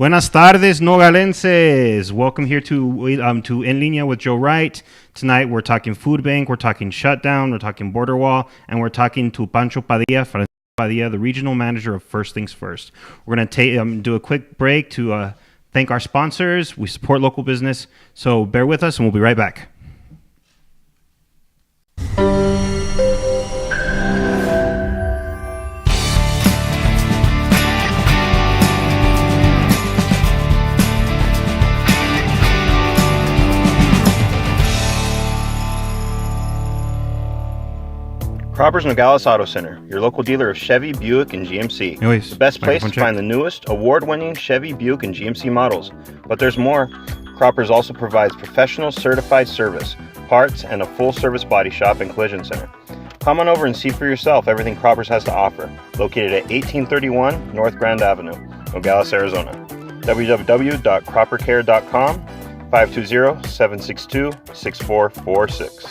Buenas tardes, Nogalenses. Welcome here to En Línea with Joe Wright. Tonight we're talking food bank, we're talking shutdown, we're talking border wall, and we're talking to Pancho Padilla, Francisco Padilla, the regional manager of First Things First. We're going to do a quick break to thank our sponsors. We support local business, so bear with us and we'll be right back. Cropper's Nogales Auto Center, your local dealer of Chevy, Buick, and GMC. Anyways, the best place to find the newest, award-winning Chevy, Buick, and GMC models. But there's more. Cropper's also provides professional certified service, parts, and a full-service body shop and collision center. Come on over and see for yourself everything Cropper's has to offer. Located at 1831 North Grand Avenue, Nogales, Arizona. www.croppercare.com, 520-762-6446.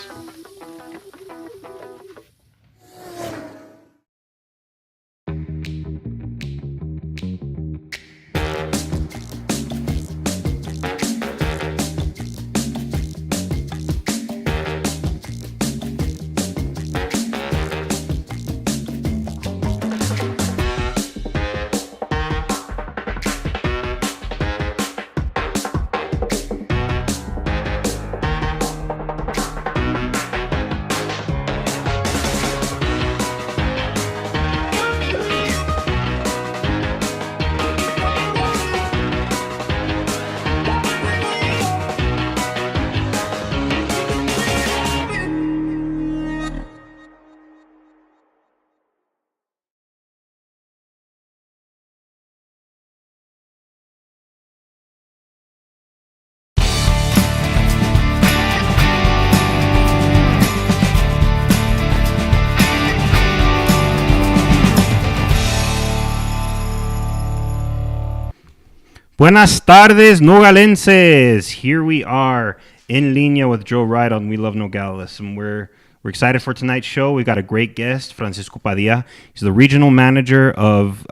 Buenas tardes, Nogalenses. Here we are in Línea with Joe Wright on We Love Nogales, and we're excited for tonight's show. We've got a great guest, Francisco Padilla. He's the regional manager of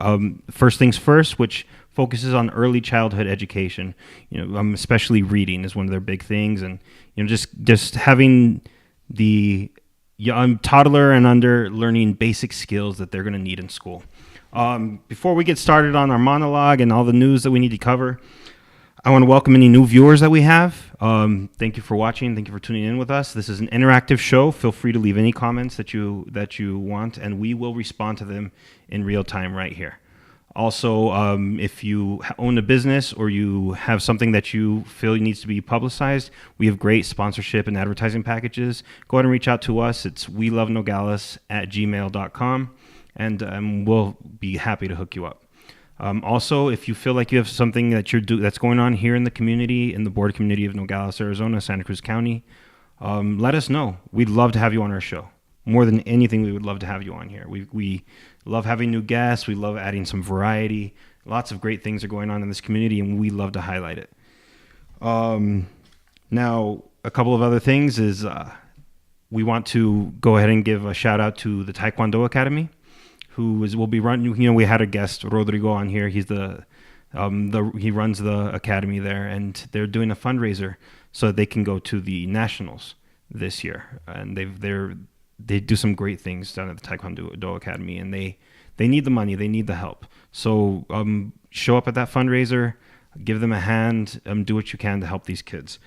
First Things First, which focuses on early childhood education. Especially reading is one of their big things, and just having the young toddler and under learning basic skills that they're going to need in school. Before we get started on our monologue and all the news that we need to cover, I want to welcome any new viewers that we have. Thank you for watching. Thank you for tuning in with us. This is an interactive show. Feel free to leave any comments that you want, and we will respond to them in real time right here. Also, if you own a business or you have something that you feel needs to be publicized, we have great sponsorship and advertising packages. Go ahead and reach out to us. It's welovenogales@gmail.com. And we'll be happy to hook you up. Also, if you feel like you have something that that's going on here in the community, in the border community of Nogales, Arizona, Santa Cruz County, let us know. We'd love to have you on our show. More than anything, we would love to have you on here. We love having new guests. We love adding some variety. Lots of great things are going on in this community, and we love to highlight it. Now, a couple of other things is we want to go ahead and give a shout out to the Taekwondo Academy, will be running. We had a guest, Rodrigo, on here. He's he runs the academy there, and they're doing a fundraiser so that they can go to the nationals this year. And they do some great things down at the Taekwondo Academy, and they need the money, they need the help. So show up at that fundraiser, give them a hand, do what you can to help these kids.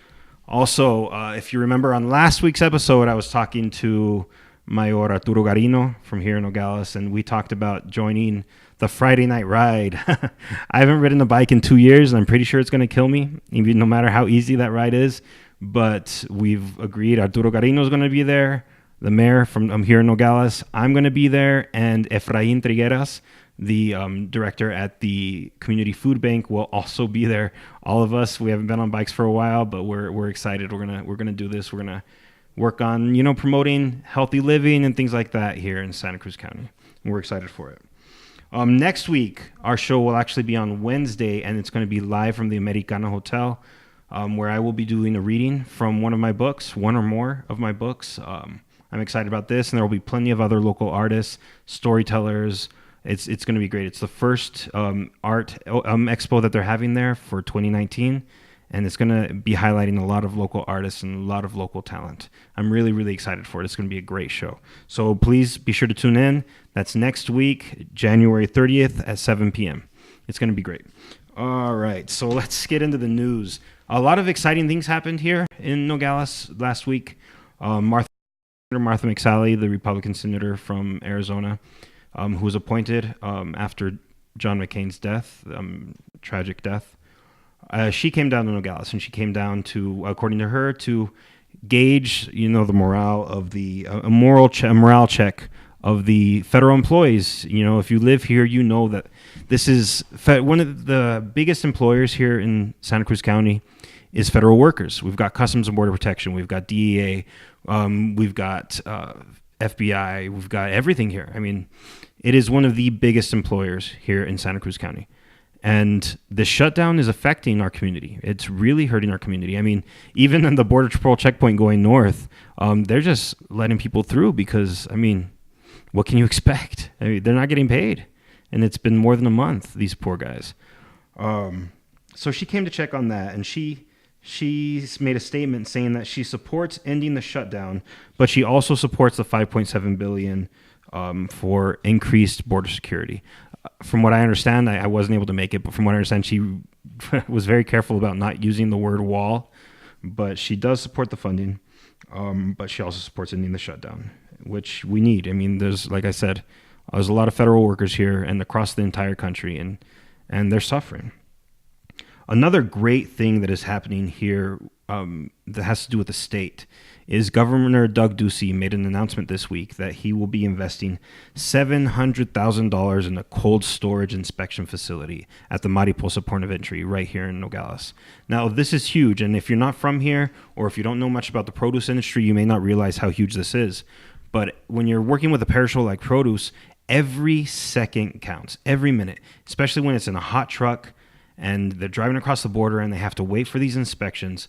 Also, if you remember on last week's episode, I was talking to Mayor Arturo Garino from here in Nogales, and we talked about joining the Friday night ride. I haven't ridden a bike in 2 years, and I'm pretty sure it's going to kill me, even no matter how easy that ride is. But we've agreed Arturo Garino is going to be there, the mayor from here in Nogales. I'm going to be there, and Efraín Trigueras, the director at the Community Food Bank, will also be there. All of us, we haven't been on bikes for a while, but we're excited. We're gonna do this. We're gonna work on, promoting healthy living and things like that here in Santa Cruz County. And we're excited for it. Next week, our show will actually be on Wednesday, and it's going to be live from the Americana Hotel, where I will be doing a reading from one of my books, one or more of my books. I'm excited about this, and there will be plenty of other local artists, storytellers, It's going to be great. It's the first art expo that they're having there for 2019. And it's going to be highlighting a lot of local artists and a lot of local talent. I'm really, really excited for it. It's going to be a great show. So please be sure to tune in. That's next week, January 30th at 7 p.m. It's going to be great. All right, so let's get into the news. A lot of exciting things happened here in Nogales last week. Martha McSally, the Republican senator from Arizona, who was appointed after John McCain's death, tragic death. She came down to Nogales, and she came down to, according to her, to gauge, the morale of the morale check of the federal employees. If you live here, you know that this is one of the biggest employers here in Santa Cruz County is federal workers. We've got Customs and Border Protection, we've got DEA, we've got FBI, we've got everything here. I mean, it is one of the biggest employers here in Santa Cruz County. And the shutdown is affecting our community. It's really hurting our community. I mean, even in the Border Patrol checkpoint going north, they're just letting people through because, what can you expect? They're not getting paid. And it's been more than a month, these poor guys. So she came to check on that, and she's made a statement saying that she supports ending the shutdown, but she also supports the $5.7 billion for increased border security. From what I understand, I wasn't able to make it, but from what I understand, she was very careful about not using the word wall, but she does support the funding, but she also supports ending the shutdown, which we need. There's, like I said, there's a lot of federal workers here and across the entire country, and they're suffering. Another great thing that is happening here that has to do with the state is Governor Doug Ducey made an announcement this week that he will be investing $700,000 in a cold storage inspection facility at the Mariposa Port of Entry right here in Nogales. Now, this is huge, and if you're not from here or if you don't know much about the produce industry, you may not realize how huge this is. But when you're working with a perishable like produce, every second counts, every minute, especially when it's in a hot truck and they're driving across the border and they have to wait for these inspections.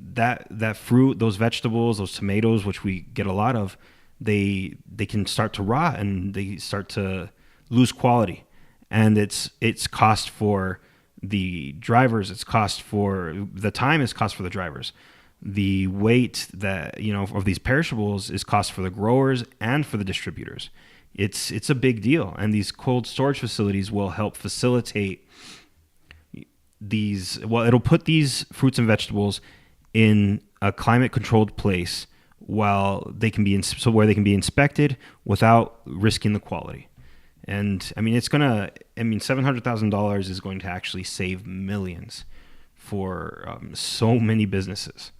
That fruit, those vegetables, those tomatoes, which we get a lot of, they can start to rot and they start to lose quality. And it's cost for the drivers, it's cost for the time, it's cost for the drivers. The weight that of these perishables is cost for the growers and for the distributors. It's a big deal, and these cold storage facilities will help facilitate these. Well, it'll put these fruits and vegetables in a climate-controlled place while they can be where they can be inspected without risking the quality. And it's gonna. $700,000 is going to actually save millions for so many businesses.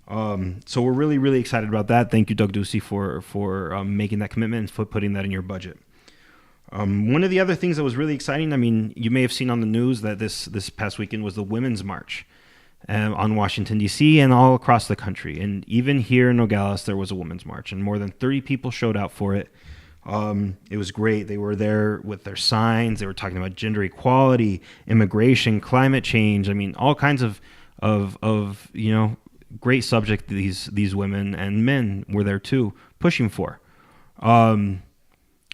So we're really, really excited about that. Thank you, Doug Ducey, for making that commitment and for putting that in your budget. One of the other things that was really exciting, you may have seen on the news that this past weekend was the Women's March on Washington, D.C. and all across the country. And even here in Nogales, there was a Women's March, and more than 30 people showed out for it. It was great. They were there with their signs. They were talking about gender equality, immigration, climate change. All kinds of great subject these women and men were there too, pushing for. And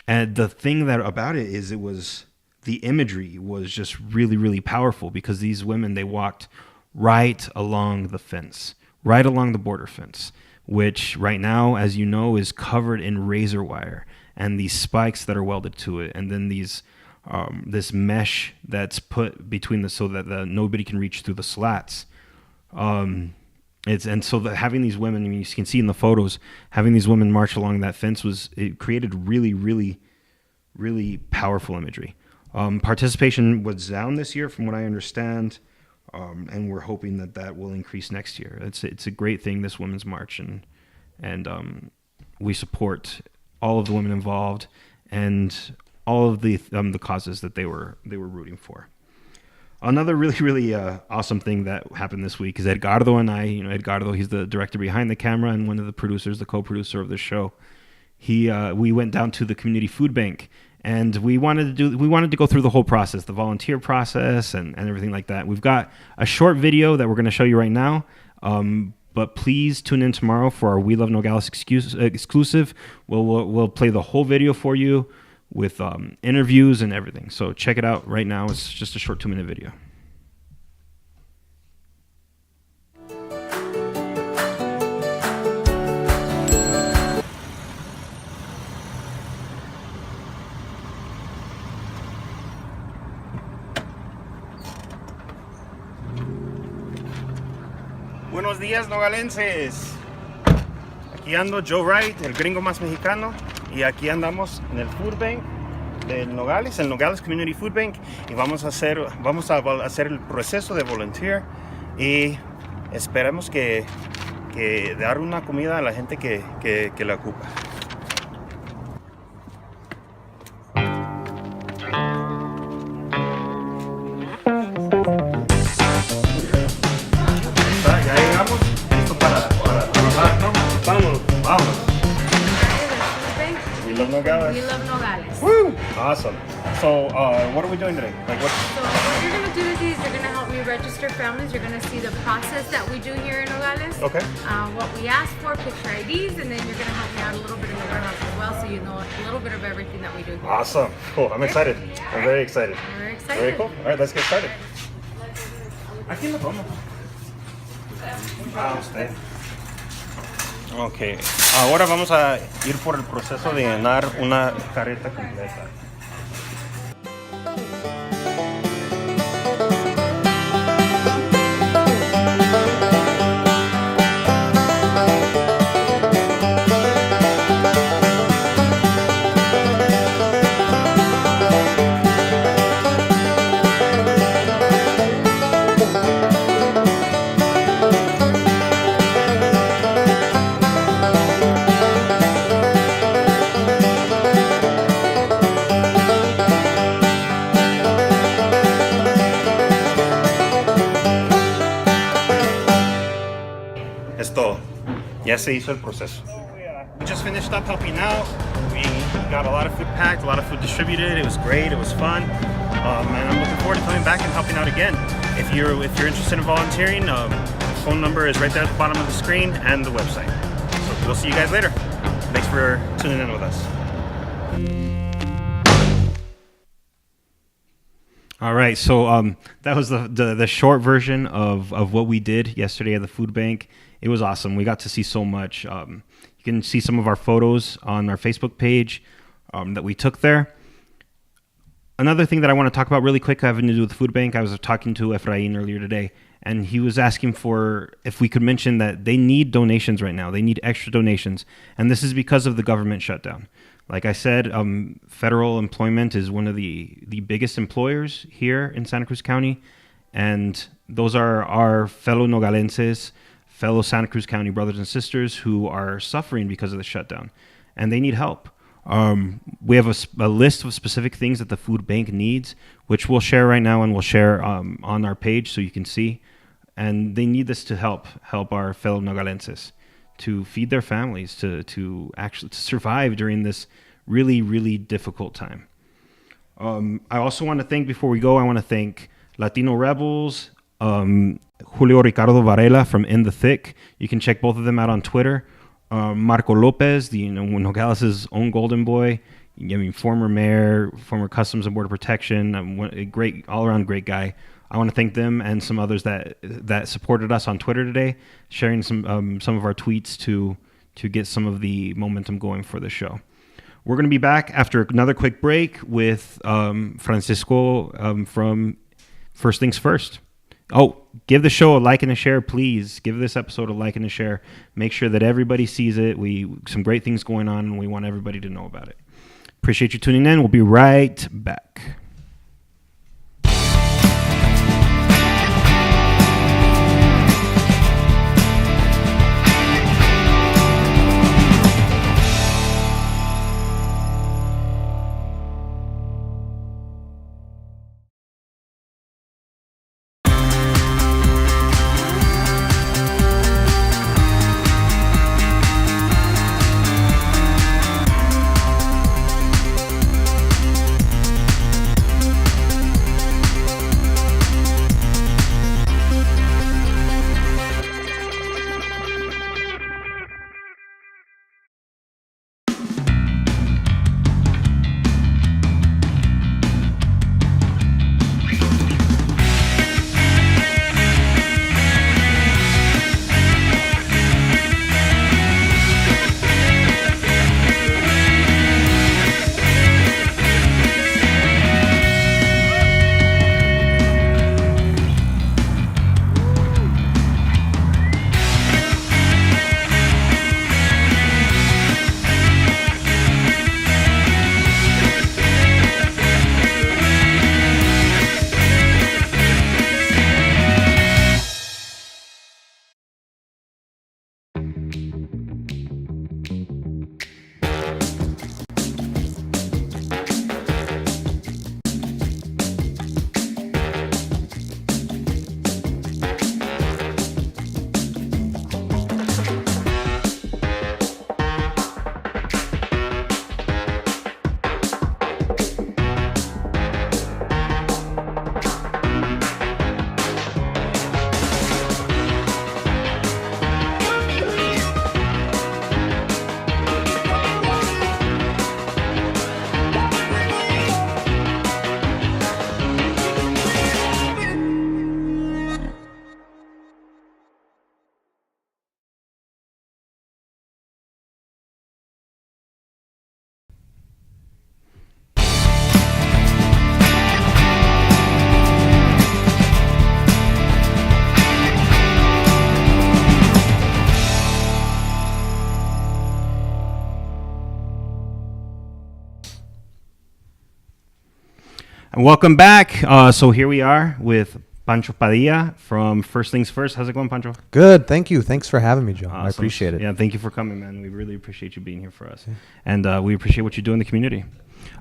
the thing about it is the imagery was just really, really powerful because these women, they walked right along the fence, right along the border fence, which right now, as you know, is covered in razor wire and these spikes that are welded to it. And then this mesh that's put between so that nobody can reach through the slats. Having these women, you can see in the photos, having these women march along that fence it created really, really, really powerful imagery. Participation was down this year, from what I understand, and we're hoping that will increase next year. It's a great thing, this Women's March, and we support all of the women involved and all of the causes that they were rooting for. Another really, really awesome thing that happened this week is Edgardo and I, Edgardo, he's the director behind the camera and one of the producers, the co-producer of the show. We went down to the community food bank, and we wanted to go through the whole process, the volunteer process and everything like that. We've got a short video that we're going to show you right now, but please tune in tomorrow for our We Love Nogales exclusive. We'll play the whole video for you. with interviews and everything. So check it out right now. It's just a short 2-minute video. Buenos días, nogalenses. Aquí ando Joe Wright, el gringo más mexicano, y aquí andamos en el Food Bank del Nogales, el Nogales Community Food Bank, y vamos a hacer el proceso de volunteer y esperemos que dar una comida a la gente que la ocupa. Ya llegamos, listo para trabajar, ¿no? Vamos. We love Nogales. We love Nogales. Woo! Awesome. So, what are we doing today? So what you're gonna do is you're gonna help me register families. You're gonna see the process that we do here in Nogales. Okay. What we ask for, picture IDs, and then you're gonna help me out a little bit in the warehouse as well, so you know a little bit of everything that we do here. Awesome. Cool. I'm excited. I'm very excited. We're excited. Very cool. All right, let's get started. Aquí lo tomo. Usted. Ok. Ahora vamos a ir por el proceso de llenar una carreta completa. Es todo. Ya se hizo el proceso. We just finished up helping out. We got a lot of food packed, a lot of food distributed. It was great. It was fun. And I'm looking forward to coming back and helping out again. If you're interested in volunteering, phone number is right there at the bottom of the screen and the website. So we'll see you guys later. Thanks for tuning in with us. All right, so that was the short version of what we did yesterday at the food bank. It was awesome. We got to see so much. You can see some of our photos on our Facebook page that we took there. Another thing that I want to talk about really quick having to do with the food bank, I was talking to Efrain earlier today, and he was asking for if we could mention that they need donations right now. They need extra donations, and this is because of the government shutdown. Like I said, federal employment is one of the biggest employers here in Santa Cruz County, and those are our fellow Nogalenses, fellow Santa Cruz County brothers and sisters who are suffering because of the shutdown, and they need help. We have a list of specific things that the food bank needs, which we'll share right now, and we'll share on our page so you can see. And they need this to help our fellow Nogalenses to feed their families, to actually to survive during this really, really difficult time. I also want to thank, before we go, I want to thank Latino Rebels, Julio Ricardo Varela from In the Thick. You can check both of them out on Twitter. Marco Lopez, Nogales' own golden boy. I mean, former mayor, former Customs and Border Protection, a great, all-around great guy. I want to thank them and some others that supported us on Twitter today, sharing some of our tweets to get some of the momentum going for the show. We're going to be back after another quick break with Francisco from First Things First. Oh, give the show a like and a share, please. Give this episode a like and a share. Make sure that everybody sees it. Some great things going on, and we want everybody to know about it. Appreciate you tuning in. We'll be right back. And welcome back. So here we are with Pancho Padilla from First Things First. How's it going, Pancho? Good. Thank you. Thanks for having me, Joe. Awesome. I appreciate it. Yeah, thank you for coming, man. We really appreciate you being here for us. And we appreciate what you do in the community.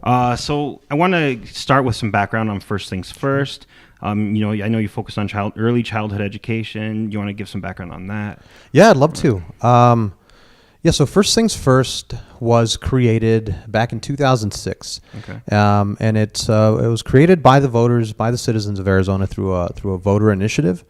So I want to start with some background on First Things First. I know you focus on early childhood education. You want to give some background on that? Yeah, I'd love to. So First Things First was created back in 2006. Okay. And it was created by the voters, by the citizens of Arizona through a voter initiative.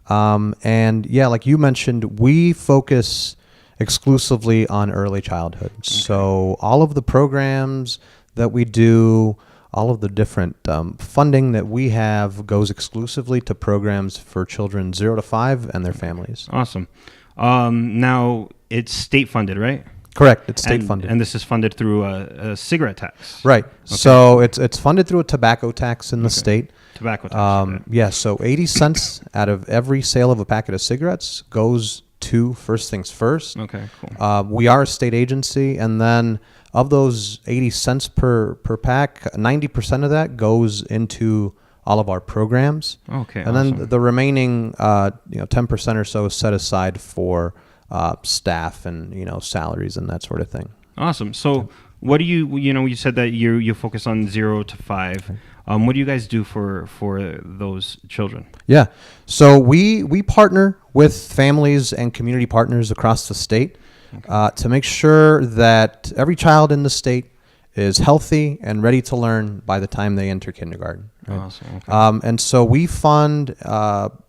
And yeah, like you mentioned, we focus exclusively on early childhood. Okay. So all of the programs that we do, all of the different funding that we have goes exclusively to programs for children 0 to 5 and their families. Awesome. Now, it's state funded, right? Correct. It's state funded. And this is funded through a cigarette tax. Right. Okay. So it's funded through a tobacco tax in the state. Tobacco tax. So 80 cents out of every sale of a packet of cigarettes goes to First Things First. Okay, cool. We are a state agency, and then of those 80 cents per pack, 90% of that goes into all of our programs. Okay, and awesome. Then the remaining 10% or so is set aside for staff and salaries and that sort of thing. Awesome. So what do you said that you focus on 0 to 5. What do you guys do for those children? Yeah. So we partner with families and community partners across the state to make sure that every child in the state is healthy and ready to learn by the time they enter kindergarten. Right? Awesome. Okay. And so we fund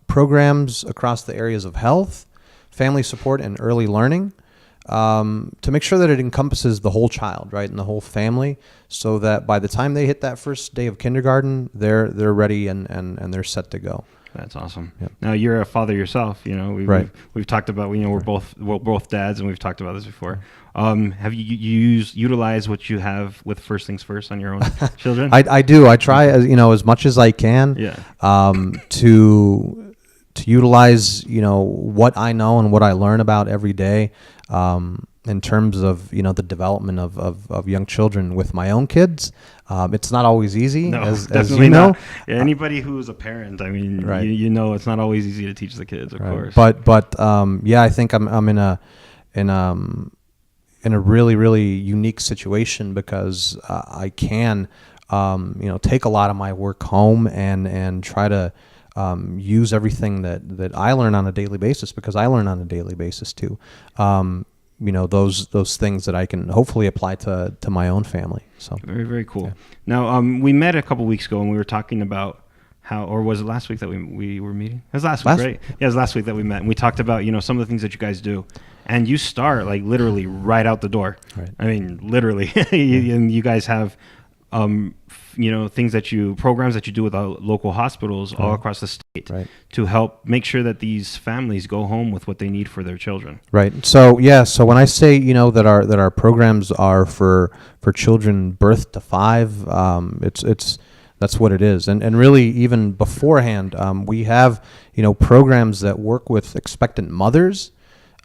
programs across the areas of health, family support, and early learning to make sure that it encompasses the whole child, right, and the whole family, so that by the time they hit that first day of kindergarten, they're ready and they're set to go. That's awesome. Yep. Now you're a father yourself. Right. We've talked about we're both dads, and we've talked about this before. Have you utilize what you have with First Things First on your own children? I do. I try as much as I can. Yeah. To utilize what I know and what I learn about every day in terms of the development of young children with my own kids. It's not always easy, no, as definitely you know. Not. Yeah, anybody who's a parent, I mean, right. It's not always easy to teach the kids, of course. But I think I'm in a really, really unique situation because I can take a lot of my work home and try to use everything that I learn on a daily basis, because I learn on a daily basis too. Those things that I can hopefully apply to my own family. So very, very cool. Yeah. Now, we met a couple weeks ago and we were talking about or was it last week that we were meeting? It was last week, right? Yeah, it was last week that we met, and we talked about some of the things that you guys do, and you start like literally right out the door. Right. I mean, literally, and you guys have programs that you do with local hospitals all across the state to help make sure that these families go home with what they need for their children. Right. So when I say that our programs are for children birth to 5, it's that's what it is. And really even beforehand, we have programs that work with expectant mothers,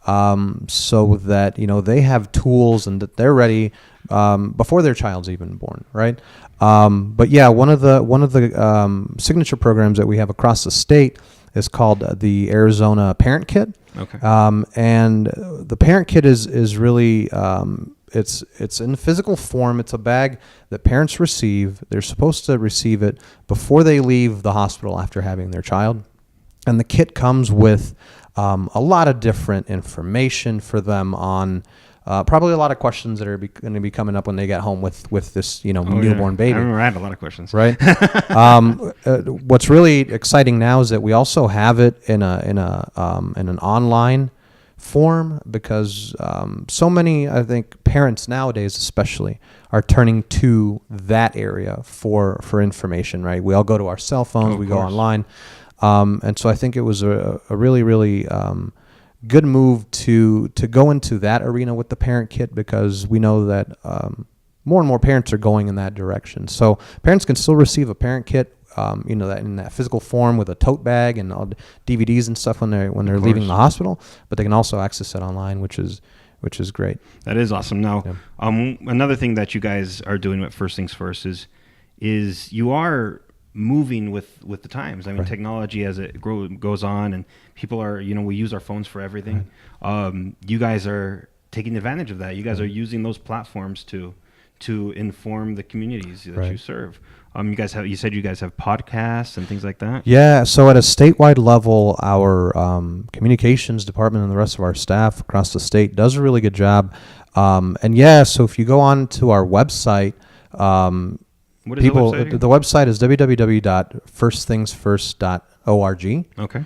so that they have tools and that they're ready before their child's even born, right? But yeah, one of the signature programs that we have across the state is called the Arizona Parent Kit. Okay. And the Parent Kit is really it's in physical form. It's a bag that parents receive. They're supposed to receive it before they leave the hospital after having their child, and the kit comes with a lot of different information for them on probably a lot of questions that are going to be coming up when they get home with this newborn baby. I remember I had a lot of questions. Right. What's really exciting now is that we also have it in an online form, because so many, I think, parents nowadays especially are turning to that area for information. Right. We all go to our cell phones. We go online. And so I think it was a really, really good move to go into that arena with the Parent Kit, because we know that more and more parents are going in that direction. So parents can still receive a Parent Kit, that in that physical form with a tote bag and all DVDs and stuff when they're leaving the hospital, but they can also access it online, which is great. That is awesome. Now, another thing that you guys are doing with First Things First is is you are moving with the times. I mean, technology as it goes on, and people are, we use our phones for everything. You guys are taking advantage of that. You guys are using those platforms to inform the communities that you serve. You said you guys have podcasts and things like that? Yeah, so at a statewide level, our communications department and the rest of our staff across the state does a really good job. So if you go on to our website, what is the website again? The website is www.firstthingsfirst.org. Okay.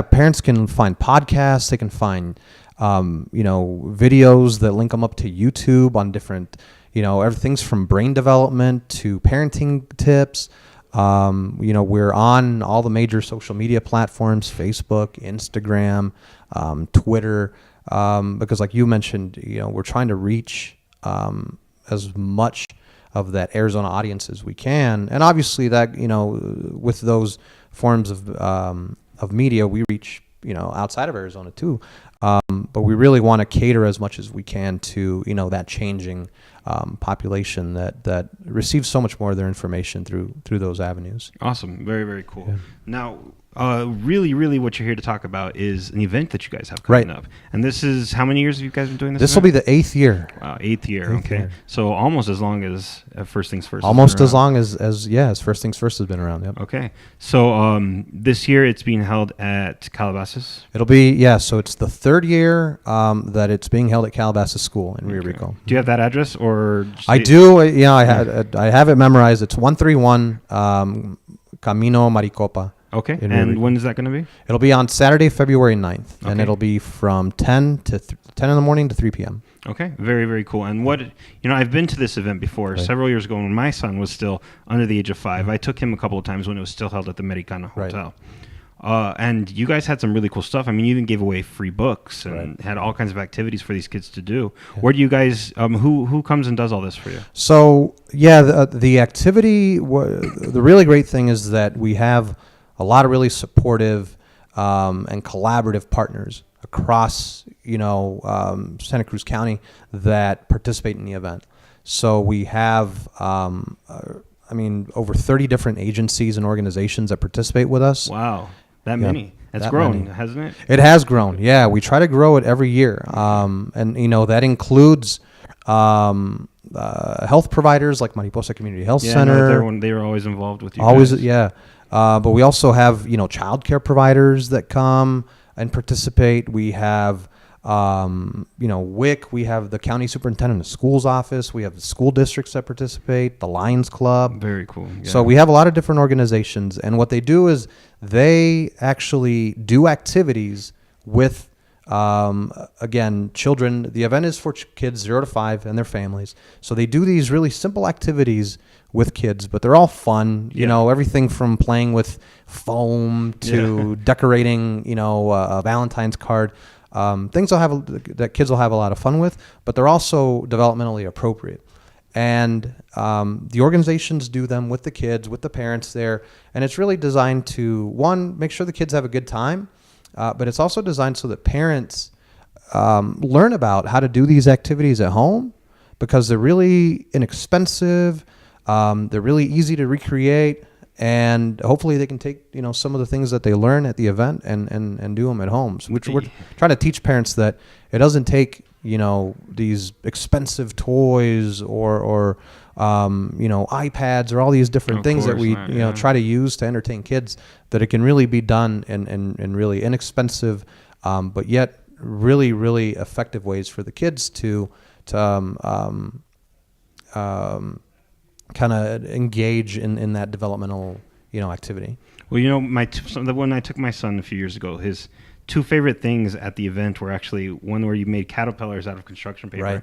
Parents can find podcasts. They can find, videos that link them up to YouTube on different, everything's from brain development to parenting tips. We're on all the major social media platforms, Facebook, Instagram, Twitter, because like you mentioned, we're trying to reach as much of that Arizona audience as we can. And obviously that, with those forms of media, we reach, outside of Arizona too. But we really want to cater as much as we can to, that changing population that receives so much more of their information through those avenues. Awesome. Very, very cool. Yeah. Now, really, really what you're here to talk about is an event that you guys have coming up. And this is, how many years have you guys been doing this? This will be the 8th year. Wow, 8th year. Okay. Year. So almost as long as First Things First. Almost as long as First Things First has been around. Yep. Okay. So this year it's being held at Calabasas. It'll be, so it's the 3rd year that it's being held at Calabasas School in Rio Rico. Do you have that address or? I do. I have it memorized. It's 131 Camino Maricopa. Okay, and when is that going to be? It'll be on Saturday, February 9th, and it'll be from 10 in the morning to 3 p.m. Okay, very, very cool. And I've been to this event before several years ago when my son was still under the age of 5. I took him a couple of times when it was still held at the Americana Hotel. And you guys had some really cool stuff. I mean, you even gave away free books and had all kinds of activities for these kids to do. Yeah. Where do you guys, who comes and does all this for you? So, the activity, the really great thing is that we have a lot of really supportive and collaborative partners across, Santa Cruz County that participate in the event. So we have, over 30 different agencies and organizations that participate with us. Wow, that many. That's grown, hasn't it? It has grown, yeah. We try to grow it every year. That includes health providers like Mariposa Community Health Center. They were always involved with you guys. Yeah. But we also have, child care providers that come and participate. We have, WIC. We have the county superintendent of schools office. We have the school districts that participate, the Lions Club. Very cool. Yeah. So we have a lot of different organizations. And what they do is they actually do activities with, children. The event is for kids 0 to 5 and their families. So they do these really simple activities with kids, but they're all fun, everything from playing with foam to decorating, a Valentine's card, things that kids will have a lot of fun with, but they're also developmentally appropriate. And the organizations do them with the kids, with the parents there, and it's really designed to, one, make sure the kids have a good time, but it's also designed so that parents learn about how to do these activities at home because they're really inexpensive. They're really easy to recreate, and hopefully they can take some of the things that they learn at the event and do them at home. So we're trying to teach parents that it doesn't take these expensive toys or iPads or all these different things that we try to use to entertain kids. That it can really be done in really inexpensive, but yet really really effective ways for the kids to kind of engage in that developmental, activity. Well, when I took my son a few years ago, his 2 favorite things at the event were actually one where you made caterpillars out of construction paper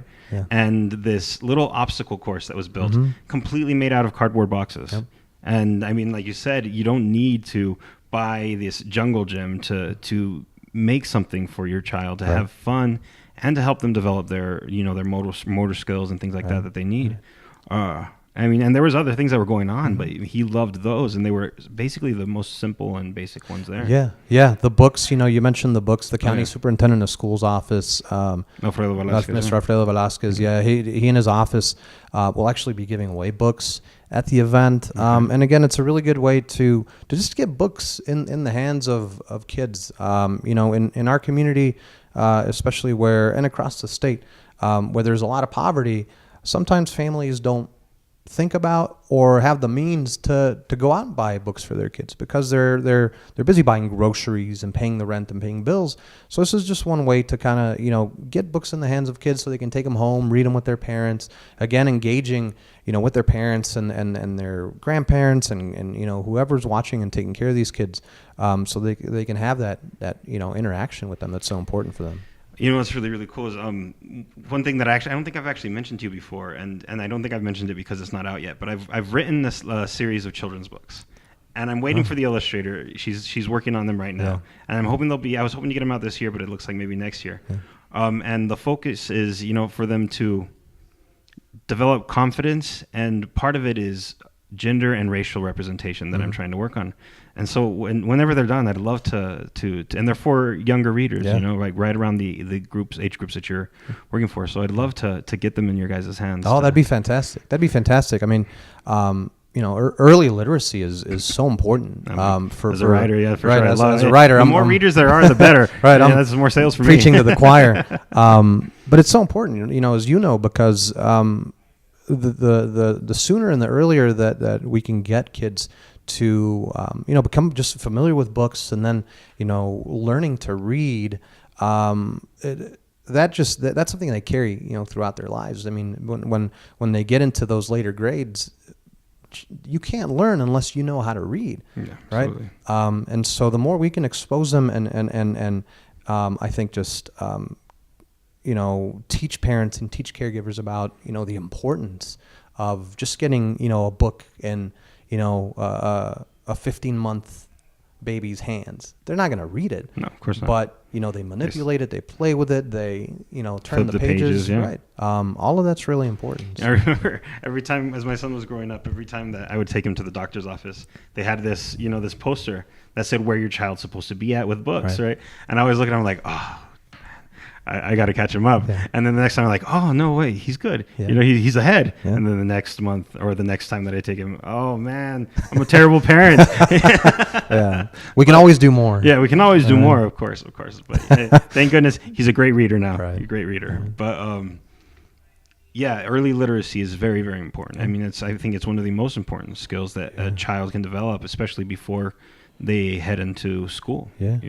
and this little obstacle course that was built completely made out of cardboard boxes. Yep. And I mean, like you said, you don't need to buy this jungle gym to make something for your child to have fun and to help them develop their, their motor skills and things like that they need. I mean, and there was other things that were going on, but he loved those, and they were basically the most simple and basic ones there. Yeah. The books, you mentioned the books. The county yeah. superintendent of schools office, Alfredo Velasquez. Mr. Alfredo Velasquez. Yeah, he and his office will actually be giving away books at the event. And again, it's a really good way to just get books in the hands of kids. In our community, especially and across the state, where there's a lot of poverty, sometimes families don't think about or have the means to go out and buy books for their kids because they're busy buying groceries and paying the rent and paying bills. So this is just one way to kind of get books in the hands of kids so they can take them home, read them with their parents. Again, engaging with their parents and their grandparents and whoever's watching and taking care of these kids, so they can have that interaction with them that's so important for them. What's really, really cool is one thing that I don't think I've actually mentioned to you before, and I don't think I've mentioned it because it's not out yet, but I've written this series of children's books, and I'm waiting for the illustrator. She's working on them right now, and I'm hoping I was hoping to get them out this year, but it looks like maybe next year. And the focus is, for them to develop confidence, and part of it is gender and racial representation that I'm trying to work on. And so whenever they're done, I'd love to and they're for younger readers, like right around the age groups that you're working for. So I'd love to get them in your guys' hands. Oh, that'd be fantastic. I mean, early literacy is so important. As a writer, for right, sure. As a writer, the more readers there are, the better. Right, that's more sales for preaching me. to the choir. But it's so important, as because the sooner and the earlier that we can get kids to become just familiar with books and then learning to read, that's something they carry throughout their lives. I mean, when they get into those later grades, you can't learn unless you know how to read, right? And so the more we can expose them and I think just teach parents and teach caregivers about the importance of just getting a book in a 15-month baby's hands. They're not going to read it. No, of course not. But they manipulate it, they play with it, they turn Flip the pages. yeah. Right. All of that's really important. I remember every time as my son was growing up, every time that I would take him to the doctor's office, they had this this poster that said where your child's supposed to be at with books, right? And I always look at him like, oh, I got to catch him up. Yeah. And then the next time I'm like, oh, no way, he's good. Yeah. He's ahead. Yeah. And then the next month or the next time that I take him, oh, man, I'm a terrible parent. Yeah. We can always do more. Yeah, we can always do more, of course. But thank goodness he's a great reader now. Right. He's a great reader. But, early literacy is very, very important. I mean, I think it's one of the most important skills that a child can develop, especially before they head into school. Yeah.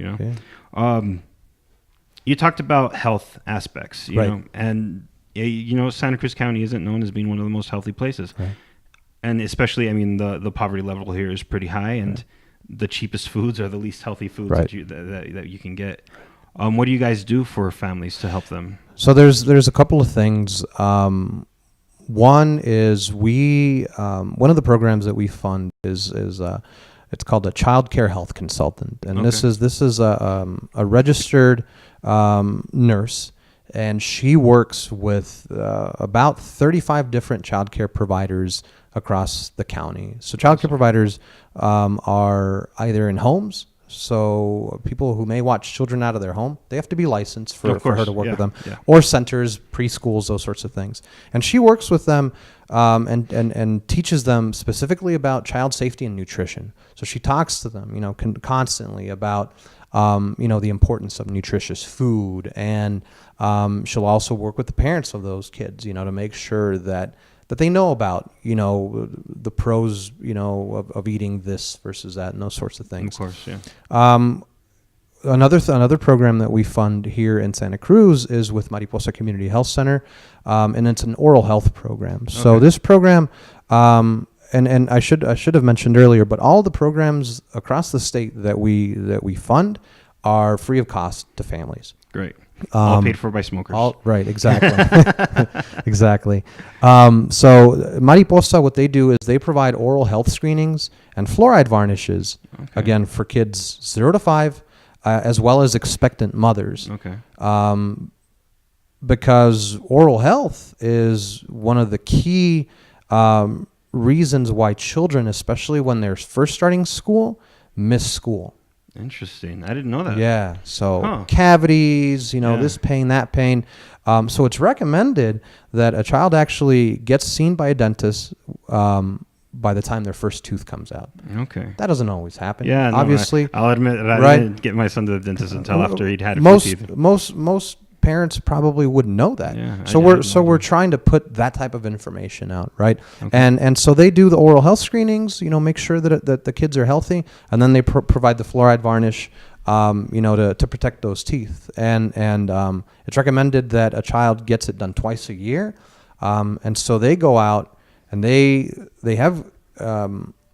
You talked about health aspects, you right. know, and Santa Cruz County isn't known as being one of the most healthy places, right. And especially, I mean, the poverty level here is pretty high, and right. the cheapest foods are the least healthy foods right. that you can get. What do you guys do for families to help them? So there's a couple of things. One is one of the programs that we fund is it's called a child care health consultant, and okay. this is a registered nurse, and she works with about 35 different child care providers across the county. So child care providers are either in homes, so people who may watch children out of their home, they have to be licensed for her to work with them, or centers, preschools, those sorts of things. And she works with them and teaches them specifically about child safety and nutrition. So she talks to them, constantly about the importance of nutritious food, and she'll also work with the parents of those kids, to make sure that they know about, the pros, of eating this versus that and those sorts of things. Of course, yeah. Another program that we fund here in Santa Cruz is with Mariposa Community Health Center, and it's an oral health program. Okay. So this program, and I should have mentioned earlier, but all the programs across the state that we fund are free of cost to families. Great. All paid for by smokers. Right, exactly. Exactly. So Mariposa, what they do is they provide oral health screenings and fluoride varnishes, again, for kids 0 to 5, as well as expectant mothers. Okay. Because oral health is one of the key reasons why children, especially when they're first starting school, miss school. Interesting. I didn't know that. Yeah. So Huh. cavities, Yeah. this pain, that pain. So it's recommended that a child actually gets seen by a dentist by the time their first tooth comes out. Okay. That doesn't always happen. Yeah. No, obviously. I'll admit that I Right. didn't get my son to the dentist until after he'd had a few most teeth. most parents probably wouldn't know that. Yeah, So I we're didn't know we're that. trying to put that type of information out, right? Okay. And so they do the oral health screenings, make sure that the kids are healthy, and then they provide the fluoride varnish, to protect those teeth. And it's recommended that a child gets it done twice a year. And so they go out and they have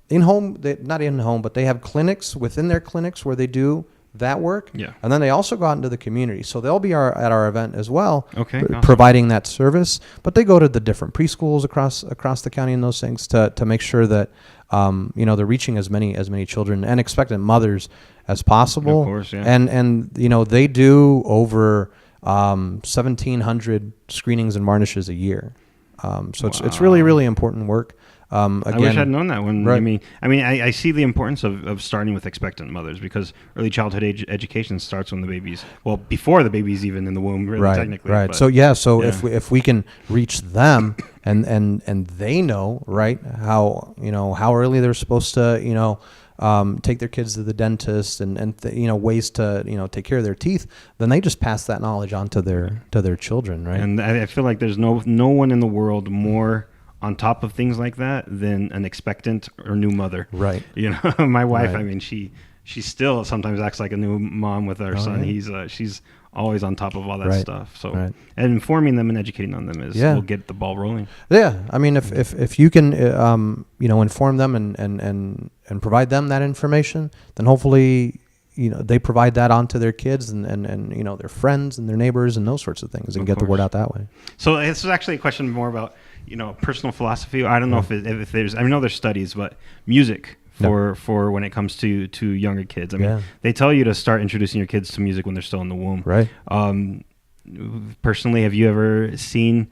in-home, not in-home, but they have clinics within their clinics where they do that work. Yeah. And then they also go out into the community. So they'll be at our event as well, Okay, awesome. providing that service. But they go to the different preschools across the county and those things to make sure that they're reaching as many children and expectant mothers as possible. Of course, yeah. And they do over 1,700 screenings and varnishes a year. So it's really, really important work. Again, I wish I'd known that one. Right. I see the importance of starting with expectant mothers, because early childhood education starts when the baby's, before the baby's even in the womb, really, technically. Right. But, So yeah. if we can reach them and they know, right, how early they're supposed to take their kids to the dentist and ways to take care of their teeth, then they just pass that knowledge on to their children, right? And I feel like there's no one in the world more on top of things like that than an expectant or new mother. Right. My wife, Right. I mean, she still sometimes acts like a new mom with our son. yeah. She's always on top of all that Right. stuff. So, Right. and informing them and educating on them will get the ball rolling. Yeah, I mean, if you can, inform them and provide them that information, then hopefully, they provide that onto their kids and their friends and their neighbors and those sorts of things, and Of get the course. word out that way. So this is actually a question more about, personal philosophy. I don't know if there's, I know there's studies, but music for when it comes to younger kids. I mean, they tell you to start introducing your kids to music when they're still in the womb. Right. Personally, have you ever seen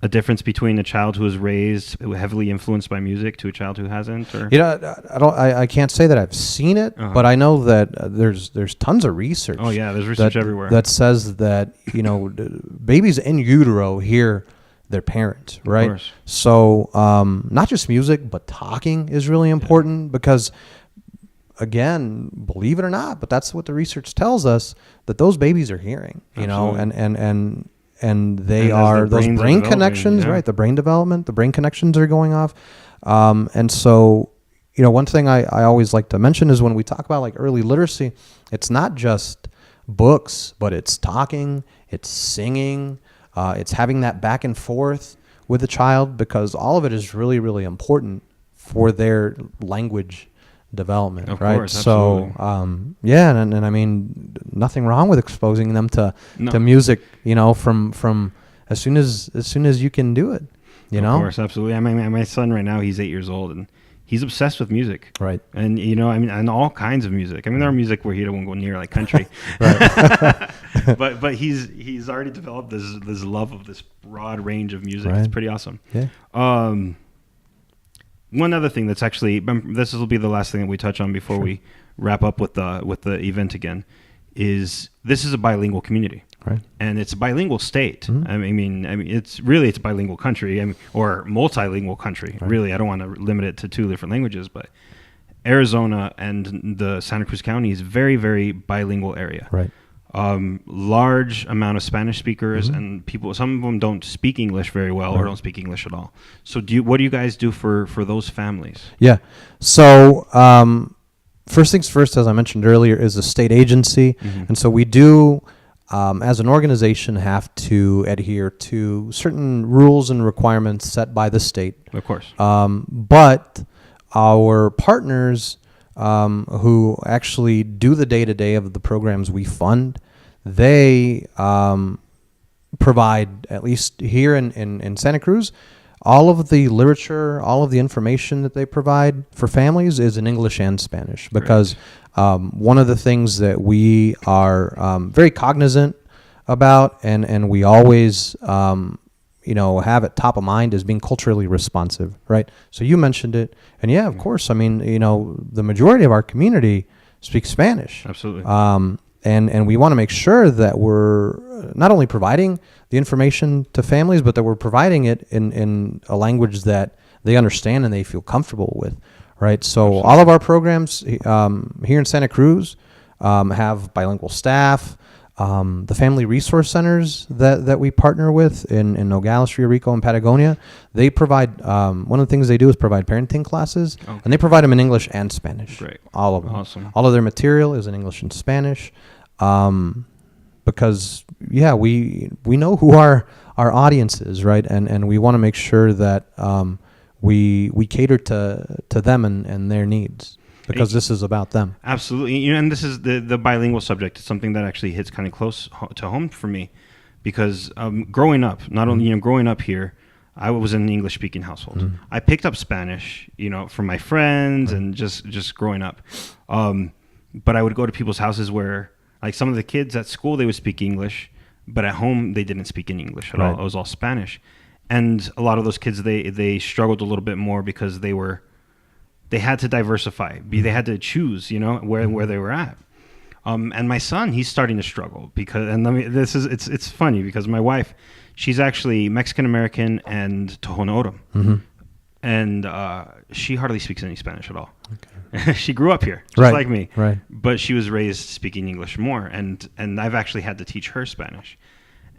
a difference between a child who was raised heavily influenced by music to a child who hasn't? Or? I can't say that I've seen it, but I know that there's tons of research. Oh yeah, there's research everywhere that says that babies in utero hear their parents, right? Of course. So not just music, but talking is really important because, again, believe it or not, but that's what the research tells us, that those babies are hearing, Absolutely. and they And as are their those brains are brain developing, connections, yeah. right? The brain development, the brain connections are going off. And so, one thing I always like to mention is when we talk about like early literacy, it's not just books, but it's talking, it's singing, it's having that back and forth with the child, because all of it is really, really important for their language development, Of right? course, so, absolutely. and I mean, nothing wrong with exposing them to music, from as soon as you can do it, Of course, absolutely. I mean, my son right now, he's 8 years old, and he's obsessed with music. Right. And, and all kinds of music. I mean, there are music where he don't go near, like country. but he's already developed this love of this broad range of music. Right. It's pretty awesome. Yeah. One other thing that's actually, this will be the last thing that we touch on before we wrap up with the event again, is this is a bilingual community. Right. And it's a bilingual state. Mm-hmm. I mean, it's a bilingual country, or multilingual country. Right. Really, I don't want to limit it to 2 different languages, but Arizona and the Santa Cruz County is very, very bilingual area. Right. Large amount of Spanish speakers, Mm-hmm. and people. Some of them don't speak English very well, or don't speak English at all. So, what do you guys do for those families? Yeah. So, first things first, as I mentioned earlier, is a state agency. Mm-hmm. And so we do, as an organization, have to adhere to certain rules and requirements set by the state. Of course. But our partners, who actually do the day-to-day of the programs we fund, they provide, at least here in Santa Cruz, all of the literature, all of the information that they provide for families is in English and Spanish, because one of the things that we are very cognizant about, and we always have it top of mind is being culturally responsive, right? So you mentioned it, and yeah, of course. I mean, the majority of our community speaks Spanish. Absolutely. And we want to make sure that we're not only providing the information to families, but that we're providing it in a language that they understand and they feel comfortable with, right? So Absolutely. all of our programs here in Santa Cruz have bilingual staff. The family resource centers that we partner with in Nogales, Rio Rico, and Patagonia, they provide, one of the things they do is provide parenting classes, and they provide them in English and Spanish. Great. All of them. Awesome. All of their material is in English and Spanish, because, we know who our audience is, right? And we want to make sure that we cater to them and their needs. Because this is about them. Absolutely. And this is the bilingual subject. It's something that actually hits kind of close to home for me, because growing up, not only growing up here, I was in an English-speaking household. Mm-hmm. I picked up Spanish, from my friends and just growing up. But I would go to people's houses where, like, some of the kids at school, they would speak English, but at home they didn't speak any English at all. It was all Spanish. And a lot of those kids, they struggled a little bit more because they had to diversify. They had to choose, where they were at. And my son, he's starting to struggle it's funny because my wife, she's actually Mexican American and Tohono O'odham. Mm-hmm. And she hardly speaks any Spanish at all. Okay. She grew up here, just like me. Right. But she was raised speaking English more, and I've actually had to teach her Spanish.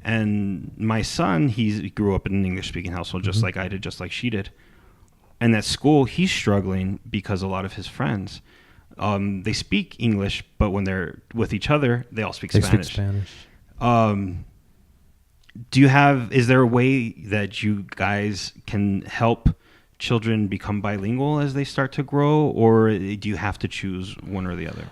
And my son, he grew up in an English-speaking household, just like I did, just like she did. And at school, he's struggling because a lot of his friends, they speak English, but when they're with each other, they all speak Spanish. Speak Spanish. Is there a way that you guys can help children become bilingual as they start to grow, or do you have to choose one or the other?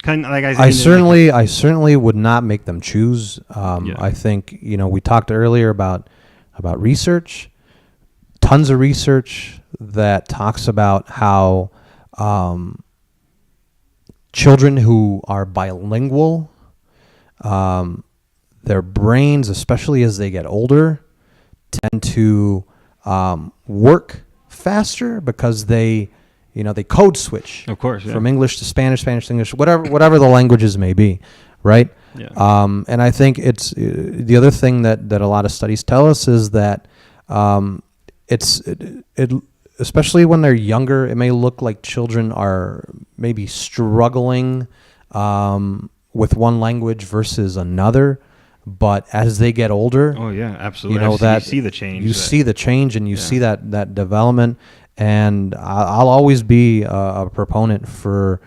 I certainly would not make them choose. I think, we talked earlier about research. Tons of research that talks about how children who are bilingual, their brains, especially as they get older, tend to work faster because they code switch. Of course, yeah. From English to Spanish, Spanish to English, whatever the languages may be, right? Yeah. And I think it's the other thing that a lot of studies tell us is that it especially when they're younger, it may look like children are maybe struggling with one language versus another, but as they get older, oh yeah, absolutely, you see the change. You see the change, and you see that development. And I'll always be a proponent for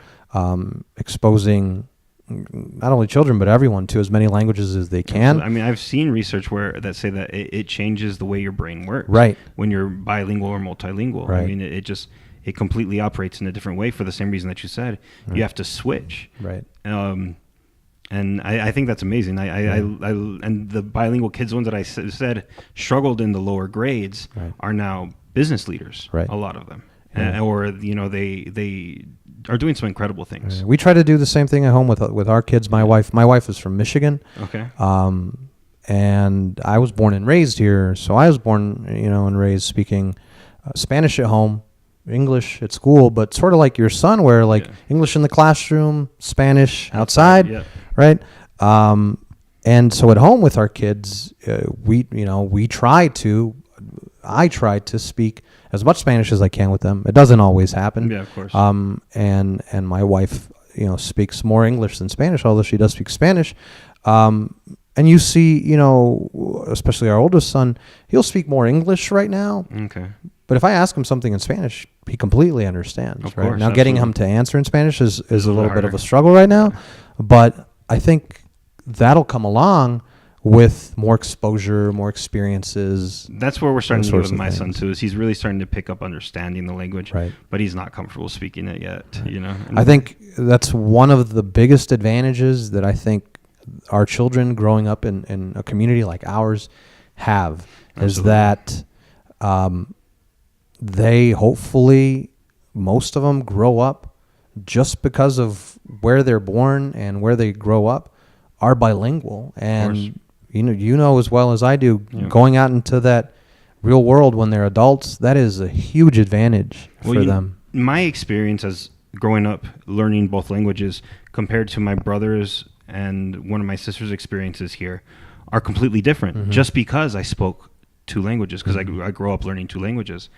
exposing not only children but everyone to as many languages as they can. I mean, I've seen research that say that it changes the way your brain works. Right. When you're bilingual or multilingual. Right. I mean, it completely operates in a different way for the same reason that you said. Right. You have to switch. Right. And I think that's amazing. And the bilingual kids, ones that I said struggled in the lower grades, are now business leaders. Right. A lot of them. Yeah. Or they are doing some incredible things. We try to do the same thing at home with our kids. My wife is from Michigan. Okay. And I was born and raised here, so I was born, and raised speaking Spanish at home, English at school, but sort of like your son, where English in the classroom, Spanish outside, right? And so at home with our kids, I try to speak as much Spanish as I can with them. It doesn't always happen. Yeah, of course. And my wife, speaks more English than Spanish, although she does speak Spanish. And you see, especially our oldest son, he'll speak more English right now. Okay. But if I ask him something in Spanish, he completely understands. Of right course, now, getting him to answer in Spanish is a little bit of harder. a struggle right now. But I think that'll come along with more exposure, more experiences. That's where we're starting to do with my son things. too. Is he's really starting to pick up understanding the language, right? But he's not comfortable speaking it yet. I think that's one of the biggest advantages that I think our children growing up in a community like ours have. Absolutely. Is that they hopefully, most of them, grow up just because of where they're born and where they grow up are bilingual, and you know as well as I do, Yeah. going out into that real world when they're adults, that is a huge advantage for them. My experience as growing up learning both languages compared to my brother's and one of my sister's experiences here are completely different. Mm-hmm. Just because I spoke 2 languages, because I grew up learning 2 languages.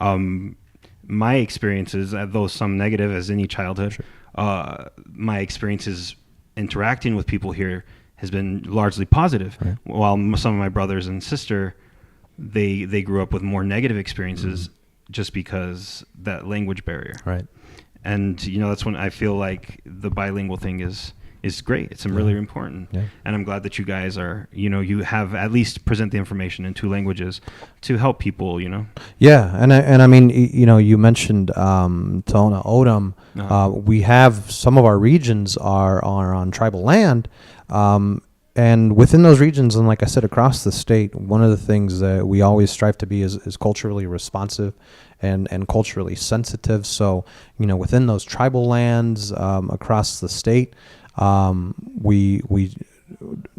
My experiences, though some negative as any childhood, my experiences interacting with people here has been largely positive. Right. While some of my brothers and sister, they grew up with more negative experiences just because that language barrier. Right. And that's when I feel like the bilingual thing is great. It's really important. Yeah. And I'm glad that you guys are, you have at least present the information in 2 languages to help people, Yeah, and I mean, you mentioned Tona Odom. We have some of our regions are on tribal land, and within those regions, and like I said, across the state, one of the things that we always strive to be is culturally responsive and culturally sensitive. So, within those tribal lands across the state, we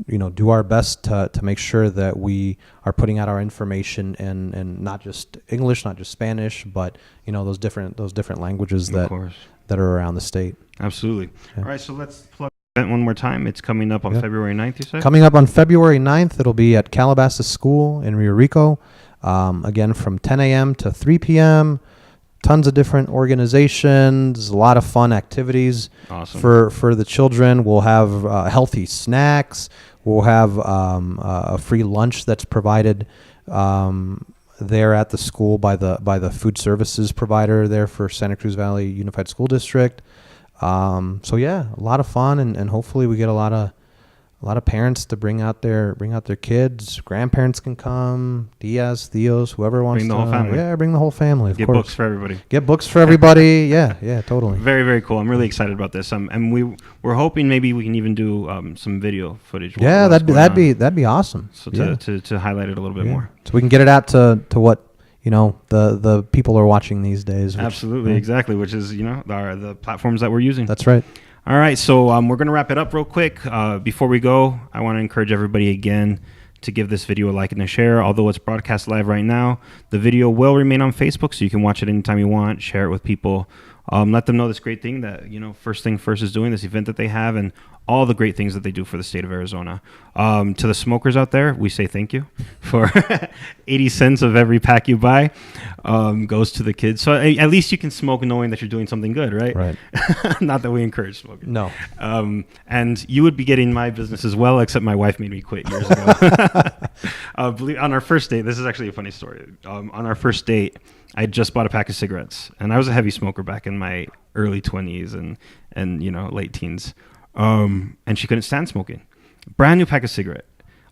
do our best to make sure that we are putting out our information in not just English, not just Spanish, but those different languages that are around the state. Absolutely. Yeah. All right, so let's plug the event one more time. It's coming up on February 9th, you said? Coming up on February 9th, it'll be at Calabasas School in Rio Rico, again from 10 a.m. to 3 p.m. Tons of different organizations, a lot of fun activities for the children. We'll have healthy snacks. We'll have a free lunch that's provided there at the school by the food services provider there for Santa Cruz Valley Unified School District. So yeah, a lot of fun, and hopefully we get a lot of parents to bring out their kids. Grandparents can come. Tias, tios, whoever wants to. Bring the whole family. Yeah, bring the whole family. Of Get course. books for everybody. Get books for everybody. Yeah, totally. Very, very cool. I'm really excited about this. And we're hoping maybe we can even do some video footage. Yeah, that'd be awesome. So yeah. to highlight it a little bit more. So we can get it out to what the people are watching these days. Absolutely, exactly. Which is the platforms that we're using. That's right. All right, so we're going to wrap it up real quick. Before we go, I want to encourage everybody again to give this video a like and a share. Although it's broadcast live right now, the video will remain on Facebook, so you can watch it anytime you want, share it with people. Let them know this great thing that, First Thing First is doing, this event that they have, and all the great things that they do for the state of Arizona. To the smokers out there, we say thank you for 80 cents of every pack you buy goes to the kids. So at least you can smoke knowing that you're doing something good, right? Right. Not that we encourage smoking. No. And you would be getting my business as well, except my wife made me quit years ago. On our first date, this is actually a funny story. On our first date, I just bought a pack of cigarettes, and I was a heavy smoker back in my early 20s and late teens. And she couldn't stand smoking. Brand new pack of cigarette.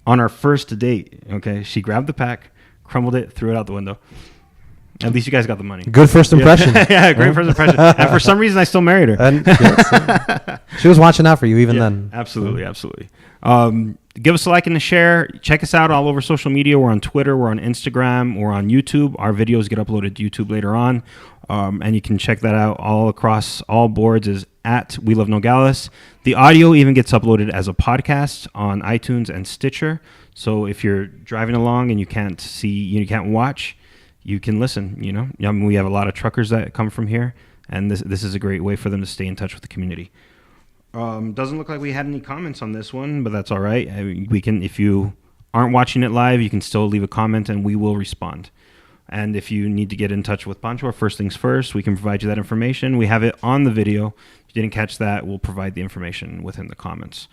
On our first date, okay, she grabbed the pack, crumbled it, threw it out the window. At least you guys got the money. Good first impression. Yeah, great first impression. And for some reason, I still married her. And she was watching out for you even then. Absolutely. Give us a like and a share. Check us out all over social media. We're on Twitter. We're on Instagram. We're on YouTube. Our videos get uploaded to YouTube later on. And you can check that out all across all boards is at We Love Nogales. The audio even gets uploaded as a podcast on iTunes and Stitcher. So if you're driving along and you can't see, you can't watch, you can listen. We have a lot of truckers that come from here, and this is a great way for them to stay in touch with the community. Doesn't look like we had any comments on this one, but that's all right. We can, if you aren't watching it live, you can still leave a comment and we will respond. And if you need to get in touch with Pancho or First Things First, we can provide you that information. We have it on the video. If you didn't catch that, we'll provide the information within the comments.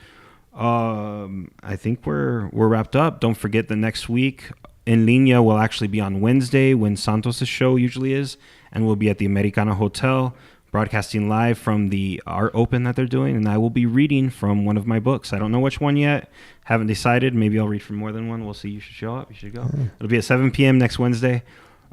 I think we're wrapped up. Don't forget the next week in Linea will actually be on Wednesday when Santos' show usually is, and we'll be at the Americana Hotel broadcasting live from the art open that they're doing, and I will be reading from one of my books. I don't know which one yet. Haven't decided. Maybe I'll read from more than one. We'll see. You should show up. You should go. It'll be at 7 p.m. next Wednesday.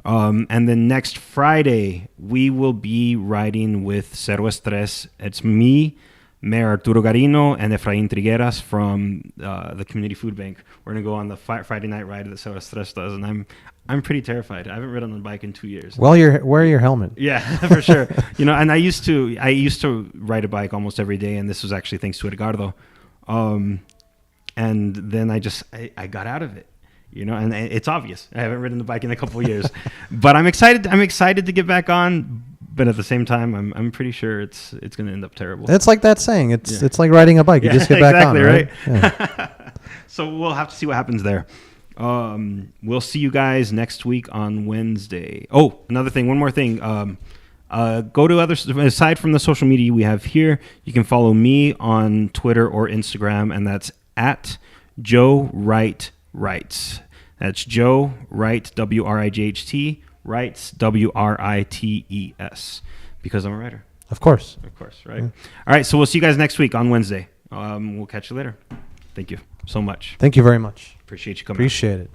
And then next Friday, we will be riding with Cero Estres. It's me, Mayor Arturo Garino, and Efrain Trigueras from the Community Food Bank. We're going to go on the Friday night ride that Cero Estres does, and I'm pretty terrified. I haven't ridden on a bike in 2 years. Well, wear your helmet. Yeah, for sure. And I used to ride a bike almost every day, and this was actually thanks to Edgardo. And then I got out of it, and it's obvious. I haven't ridden the bike in a couple of years, but I'm excited. I'm excited to get back on. But at the same time, I'm pretty sure it's going to end up terrible. It's like that saying. It's like riding a bike. You just get back on, right? Yeah. So we'll have to see what happens there. We'll see you guys next week on Wednesday. Oh, another thing. One more thing. Go to aside from the social media we have here, you can follow me on Twitter or Instagram, and that's at Joe Wright Writes. That's Joe Wright, WRIGHT, Writes, WRITES, because I'm a writer. Of course, right? Yeah. All right, so we'll see you guys next week on Wednesday. We'll catch you later. Thank you so much. Thank you very much. Appreciate you coming. Appreciate it.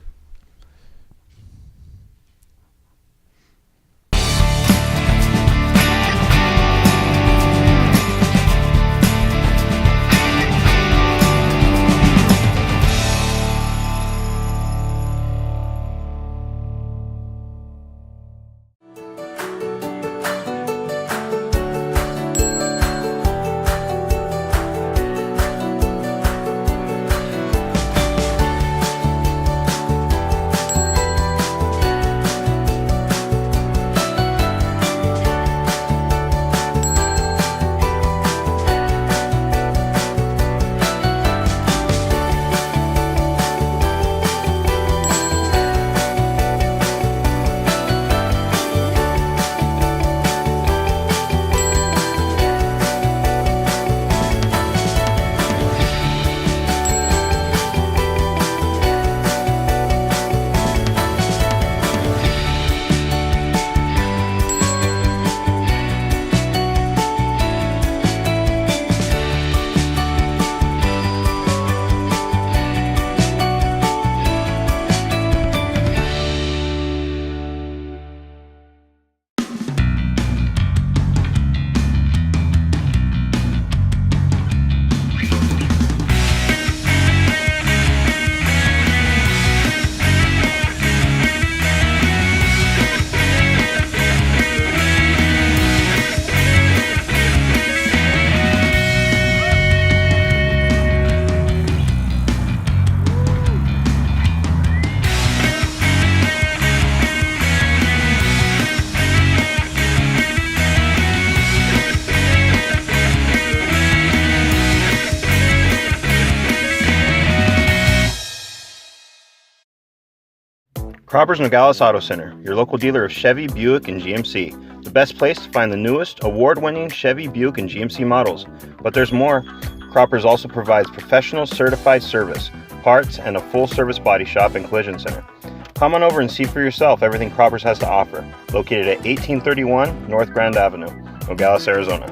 Cropper's Nogales Auto Center, your local dealer of Chevy, Buick, and GMC. The best place to find the newest, award-winning Chevy, Buick, and GMC models. But there's more. Cropper's also provides professional certified service, parts, and a full-service body shop and collision center. Come on over and see for yourself everything Cropper's has to offer. Located at 1831 North Grand Avenue, Nogales, Arizona.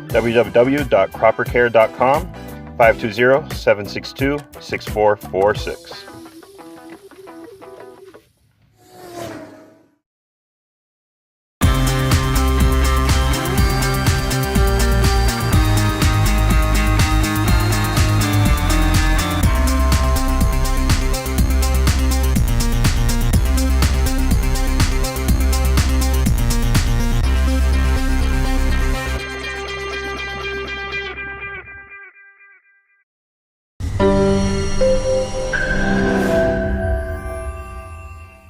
www.croppercare.com, 520-762-6446.